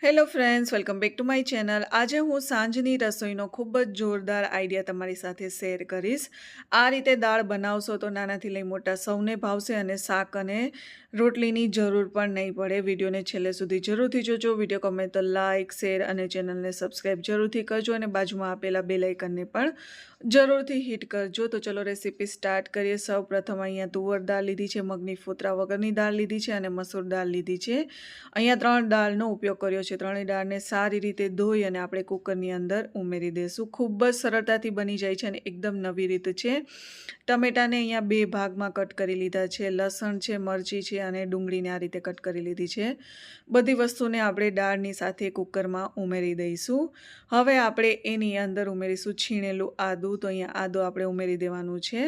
Hello friends, welcome back to my channel. આજે હું સાંજની રસોઈનો ખૂબ જ જોરદાર આઈડિયા તમારી સાથે શેર કરીશ. આ રીતે દાળ બનાવશો તો નાનાથી લઈ મોટા સૌને ભાવશે અને શાક અને રોટલીની જરૂર પણ નહીં પડે. વિડીયોને છેલ્લે સુધી જરૂરથી જોજો. વિડીયો ગમે તો લાઇક, શેર અને ચેનલને સબસ્ક્રાઈબ જરૂરથી કરજો અને બાજુમાં આપેલા બેલ આઇકનને પણ જરૂરથી હિટ કરજો. તો ચલો રેસીપી સ્ટાર્ટ કરીએ. સૌ પ્રથમ અહીંયા તુવર દાળ લીધી છે, મગની ફોતરા વગરની દાળ લીધી છે અને મસૂર દાળ લીધી છે. અહીંયા 3 દાળનો ઉપયોગ કર્યો છે. ત્રણેય દાળને સારી રીતે ધોઈ અને આપણે કુકરની અંદર ઉમેરી દઈશું. ખૂબ જ સરળતાથી બની જાય છે અને એકદમ નવી રીત છે. ટમેટાને અહીંયા 2 ભાગમાં કટ કરી લીધા છે. લસણ છે, મરચી છે અને ડુંગળીને આ રીતે કટ કરી લીધી છે. બધી વસ્તુને આપણે દાળની સાથે કુકરમાં ઉમેરી દઈશું. હવે આપણે એની અંદર ઉમેરીશું છીણેલું આદું. તો અહીંયા આદું આપણે ઉમેરી દેવાનું છે.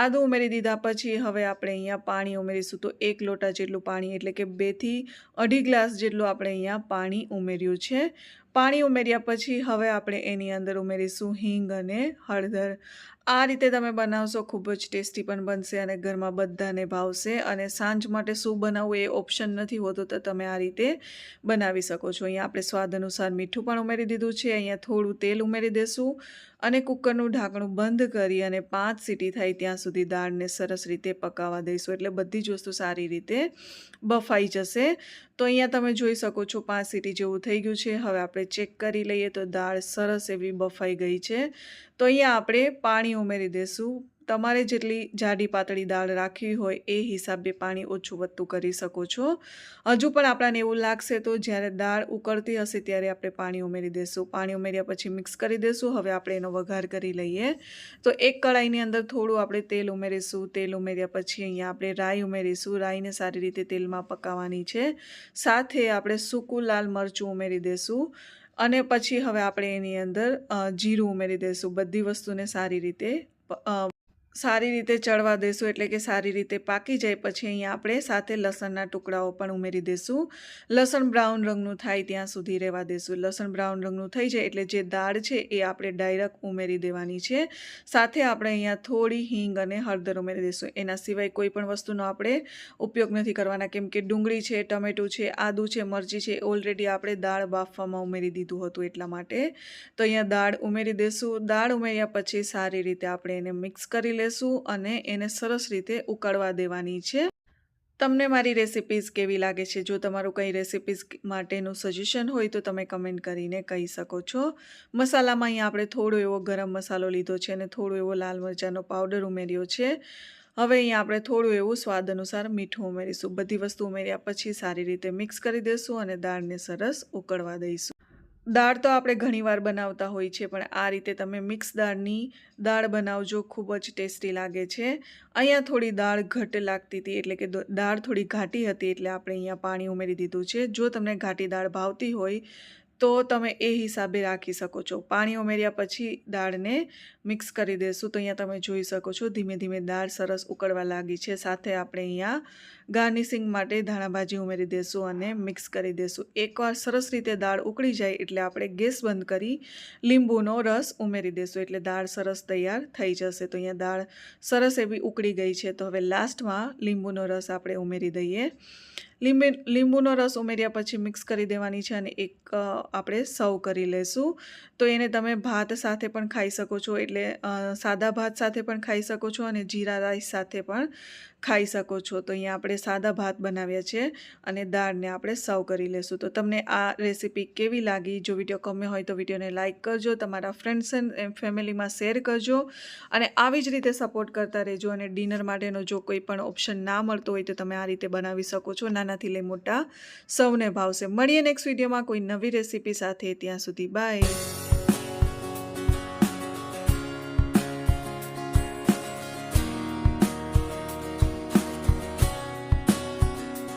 આદું ઉમેરી દીધા પછી હવે આપણે અહીંયા પાણી ઉમેરીશું. તો 1 લોટા જેટલું પાણી એટલે કે 2 થી 2.5 ગ્લાસ જેટલું આપણે અહીંયા પાણી ઉમેર્યું છે. પાણી ઉમેર્યા પછી હવે આપણે એની અંદર ઉમેરીશું હિંગ અને હળદર. આ રીતે તમે બનાવશો ખૂબ જ ટેસ્ટી પણ બનશે અને ઘરમાં બધાને ભાવશે. અને સાંજ માટે શું બનાવવું એ ઓપ્શન નથી હોતો, તો તમે આ રીતે બનાવી શકો છો. અહીંયા આપણે સ્વાદ અનુસાર મીઠું પણ ઉમેરી દીધું છે. અહીંયા થોડું તેલ ઉમેરી દેશું અને કુકરનું ઢાંકણું બંધ કરી અને 5 સીટી થાય ત્યાં સુધી દાળને સરસ રીતે પકાવવા દઈશું. એટલે બધી જ વસ્તુ સારી રીતે બફાઈ જશે. તો અહીંયા તમે જોઈ શકો છો 5 સીટી જેવું થઈ ગયું છે. હવે આપણે ચેક કરી લઈએ તો દાળ સરસ એવી બફાઈ ગઈ છે. તો અહીંયા આપણે પાણી ઉમેરી દઈશું. તમારે જેટલી જાડી પાતળી દાળ રાખવી હોય એ હિસાબે પાણી ઓછું વધતું કરી શકો છો. હજુ પણ આપણને એવું લાગશે તો જ્યારે દાળ ઉકળતી હશે ત્યારે આપણે પાણી ઉમેરી દઈશું. પાણી ઉમેર્યા પછી મિક્સ કરી દઈશું. હવે આપણે એનો વઘાર કરી લઈએ. તો એક કડાઈની અંદર થોડું આપણે તેલ ઉમેરીશું. તેલ ઉમેર્યા પછી અહીંયા આપણે રાઈ ઉમેરીશું. રાઈને સારી રીતે તેલમાં પકાવવાની છે. સાથે આપણે સૂકું લાલ મરચું ઉમેરી દઈશું. અને પછી હવે આપણે એની અંદર જીરું ઉમેરી દઈશું. બધી વસ્તુને સારી રીતે ચડવા દઈશું, એટલે કે સારી રીતે પાકી જાય. પછી અહીંયા આપણે સાથે લસણના ટુકડાઓ પણ ઉમેરી દઈશું. લસણ બ્રાઉન રંગનું થાય ત્યાં સુધી રહેવા દઈશું. લસણ બ્રાઉન રંગનું થઈ જાય એટલે જે દાળ છે એ આપણે ડાયરેક્ટ ઉમેરી દેવાની છે. સાથે આપણે અહીંયા થોડી હિંગ અને હળદર ઉમેરી દઈશું. એના સિવાય કોઈ પણ વસ્તુનો આપણે ઉપયોગ નથી કરવાના, કેમ કે ડુંગળી છે, ટમેટું છે, આદું છે, મરચી છે ઓલરેડી આપણે દાળ બાફવામાં ઉમેરી દીધું હતું એટલા માટે. તો અહીંયા દાળ ઉમેરી દઈશું. દાળ ઉમેર્યા પછી સારી રીતે આપણે એને મિક્સ કરી લઈશું અને એને સરસ રીતે ઉકળવા દેવાની છે. તમને મારી રેસિપીઝ કેવી લાગે છે? જો તમારું કંઈ રેસિપીઝ માટેનું સજેશન હોય તો તમે કમેન્ટ કરીને કહી શકો છો. મસાલામાં અહીંયા આપણે થોડો એવો ગરમ મસાલો લીધો છે અને થોડો એવો લાલ મરચાંનો પાવડર ઉમેર્યો છે. હવે અહીંયા આપણે થોડું એવું સ્વાદ અનુસાર મીઠું ઉમેરીશું. બધી વસ્તુ ઉમેર્યા પછી સારી રીતે મિક્સ કરી દઈશું અને દાળને સરસ ઉકળવા દઈશું. દાળ તો આપણે ઘણીવાર બનાવતા હોઈએ છીએ, પણ આ રીતે તમે મિક્સ દાળની દાળ બનાવજો, ખૂબ જ ટેસ્ટી લાગે છે. અહીંયા થોડી દાળ ઘટ લાગતી હતી, એટલે કે દાળ થોડી ઘાટી હતી, એટલે આપણે અહીંયા પાણી ઉમેરી દીધું છે. જો તમને ઘાટી દાળ ભાવતી હોય તો તમે એ હિસાબે રાખી શકો છો. પાણી ઉમેર્યા પછી દાળને મિક્સ કરી દઈશું. તો અહીંયા તમે જોઈ શકો છો ધીમે ધીમે દાળ સરસ ઉકળવા લાગી છે. સાથે આપણે અહીંયા ગાર્નિશિંગ માટે ધાણાભાજી ઉમેરી દઈશું અને મિક્સ કરી દઈશું. એકવાર સરસ રીતે દાળ ઉકળી જાય એટલે આપણે ગેસ બંધ કરી લીંબુનો રસ ઉમેરી દઈશું, એટલે દાળ સરસ તૈયાર થઈ જશે. તો અહીંયા દાળ સરસ એવી ઉકળી ગઈ છે. તો હવે લાસ્ટમાં લીંબુનો રસ આપણે ઉમેરી દઈએ. લીંબુનો રસ ઉમેર્યા પછી મિક્સ કરી દેવાની છે અને એક આપણે સર્વ કરી લઈશું. તો એને તમે ભાત સાથે પણ ખાઈ શકો છો, એટલે સાદા ભાત સાથે પણ ખાઈ શકો છો અને જીરા રાઈસ સાથે પણ ખાઈ શકો છો. તો અહીંયા આપણે સાદા ભાત બનાવ્યા છે અને દાળને આપણે સર્વ કરી લઈશું. તો તમને આ રેસીપી કેવી લાગી? જો વિડીયો ગમ્યો હોય તો વિડીયોને લાઇક કરજો, તમારા ફ્રેન્ડ્સ એન્ડ ફેમિલીમાં શેર કરજો અને આવી જ રીતે સપોર્ટ કરતા રહેજો. અને ડિનર માટેનો જો કોઈ પણ ઓપ્શન ના મળતો હોય તો તમે આ રીતે બનાવી શકો છો. નાનાથી લઈ મોટા સૌને ભાવશે. મળીએ નેક્સ્ટ વિડીયોમાં કોઈ નવી રેસીપી સાથે. ત્યાં સુધી બાય.